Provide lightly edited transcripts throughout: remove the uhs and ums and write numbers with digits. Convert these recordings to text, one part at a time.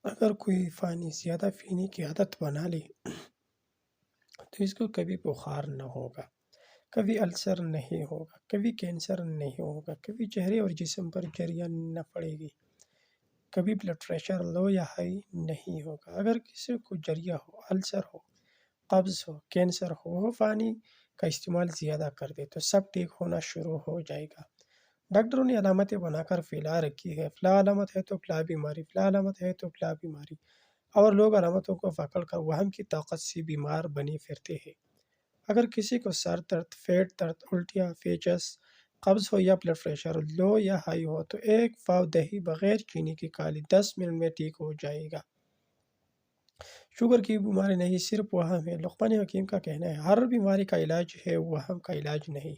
اگر کوئی پانی زیادہ پینے کی عادت بنا لے تو اس کو کبھی بخار نہ ہوگا، کبھی السر نہیں ہوگا، کبھی کینسر نہیں ہوگا، کبھی چہرے اور جسم پر جریاں نہ پڑے گی، کبھی بلڈ پریشر لو یا ہائی نہیں ہوگا۔ اگر کسی کو جریا ہو، السر ہو، قبض ہو، کینسر ہو، وہ پانی کا استعمال زیادہ کر دے تو سب ٹھیک ہونا شروع ہو جائے گا۔ ڈاکٹروں نے علامتیں بنا کر پھیلا رکھی ہے، فلاں علامت ہے تو فلاں بیماری، فلاں علامت ہے تو فلاں بیماری، اور لوگ علامتوں کو پکڑ کر وہم کی طاقت سے بیمار بنے پھرتے ہیں۔ اگر کسی کو سر درد، پیٹ درد، الٹیاں، پیچس، قبض ہو یا بلڈ پریشر لو یا ہائی ہو تو ایک پاؤ دہی بغیر چینی کی کھا لے، 10 منٹ میں ٹھیک ہو جائے گا۔ شوگر کی بیماری نہیں، صرف وہم ہے۔ لقمان حکیم کا کہنا ہے، ہر بیماری کا علاج ہے، وہم کا علاج نہیں۔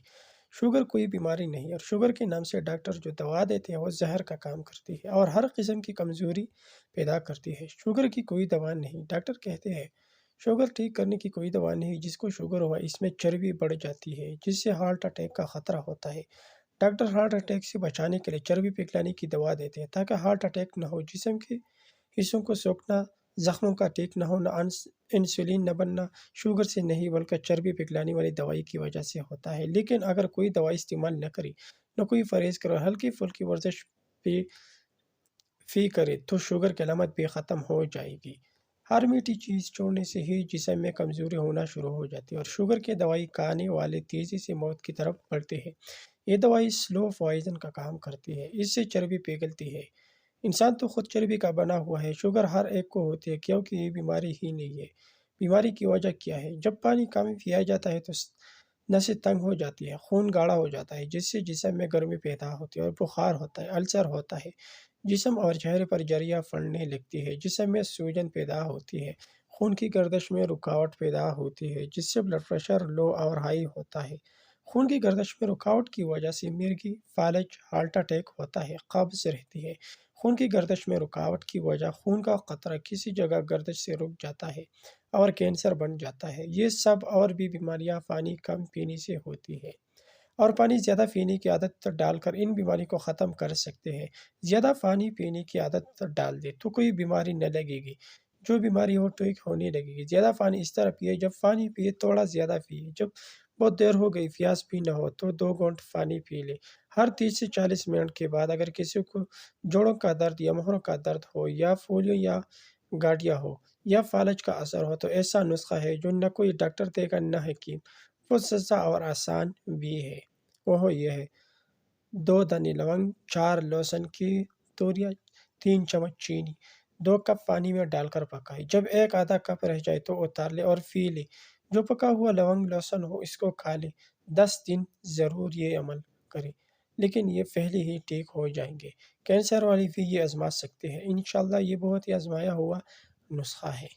شوگر کوئی بیماری نہیں، اور شوگر کے نام سے ڈاکٹر جو دوا دیتے ہیں وہ زہر کا کام کرتی ہے اور ہر قسم کی کمزوری پیدا کرتی ہے۔ شوگر کی کوئی دوا نہیں۔ ڈاکٹر کہتے ہیں شوگر ٹھیک کرنے کی کوئی دوا نہیں۔ جس کو شوگر ہوا اس میں چربی بڑھ جاتی ہے جس سے ہارٹ اٹیک کا خطرہ ہوتا ہے۔ ڈاکٹر ہارٹ اٹیک سے بچانے کے لیے چربی پگھلانے کی دوا دیتے ہیں تاکہ ہارٹ اٹیک نہ ہو، جسم کے حصوں کو سوکھنا، زخموں کا ٹھیک نہ ہونا، انسولین نہ بننا شوگر سے نہیں بلکہ چربی پگھلانے والی دوائی کی وجہ سے ہوتا ہے۔ لیکن اگر کوئی دوائی استعمال نہ کرے، نہ کوئی پرہیز کرے، ہلکی پھلکی ورزش فی کرے تو شوگر کی علامت بھی ختم ہو جائے گی۔ ہر میٹھی چیز چھوڑنے سے ہی جسم میں کمزوری ہونا شروع ہو جاتی ہے اور شوگر کی دوائی کھانے والے تیزی سے موت کی طرف بڑھتے ہیں۔ یہ دوائی سلو پوائزن کا کام کرتی ہے، اس سے چربی پگھلتی ہے۔ انسان تو خود چربی کا بنا ہوا ہے۔ شوگر ہر ایک کو ہوتی ہے کیونکہ یہ بیماری ہی نہیں ہے۔ بیماری کی وجہ کیا ہے؟ جب پانی کم پیا جاتا ہے تو نسیں تنگ ہو جاتی ہے، خون گاڑھا ہو جاتا ہے جس سے جسم میں گرمی پیدا ہوتی ہے اور بخار ہوتا ہے، السر ہوتا ہے، جسم اور چہرے پر جریاں پڑنے لگتی ہے، جسم میں سوجن پیدا ہوتی ہے، خون کی گردش میں رکاوٹ پیدا ہوتی ہے جس سے بلڈ پریشر لو اور ہائی ہوتا ہے۔ خون کی گردش میں رکاوٹ کی وجہ سے مرگی، فالج، ہارٹ اٹیک ہوتا ہے، قبض رہتی ہے۔ خون کی گردش میں رکاوٹ کی وجہ خون کا قطرہ کسی جگہ گردش سے رک جاتا ہے اور کینسر بن جاتا ہے۔ یہ سب اور بھی بیماریاں پانی کم پینے سے ہوتی ہے، اور پانی زیادہ پینے کی عادت ڈال کر ان بیماری کو ختم کر سکتے ہیں۔ زیادہ پانی پینے کی عادت ڈال دے تو کوئی بیماری نہ لگے گی، جو بیماری ہو ٹھیک ہونے لگے گی۔ زیادہ پانی اس طرح پیے، جب پانی پیے تھوڑا زیادہ پیے، جب بہت دیر ہو گئی پیاس بھی نہ ہو تو 2 گھونٹ پانی پی لے۔ ہر 30 سے 40 منٹ کے بعد اگر کسی کو جوڑوں کا درد یا مہروں کا درد ہو یا پولیو یا گاٹیا ہو یا فالج کا اثر ہو تو ایسا نسخہ ہے جو نہ کوئی ڈاکٹر دے گا نہ حکیم، وہ سستا اور آسان بھی ہے۔ وہ یہ ہے 2 دانی لونگ، 4 لہسن کی توریاں، 3 چمچ چینی، 2 کپ پانی میں ڈال کر پکائے۔ جب ایک آدھا کپ رہ جائے تو اتار لے اور پی لے۔ جو پکا ہوا لونگ لہسن ہو اس کو کھا لے۔ 10 دن ضرور یہ عمل کرے، لیکن یہ پہلے ہی ٹھیک ہو جائیں گے۔ کینسر والے بھی یہ آزما سکتے ہیں، انشاءاللہ یہ بہت ہی آزمایا ہوا نسخہ ہے۔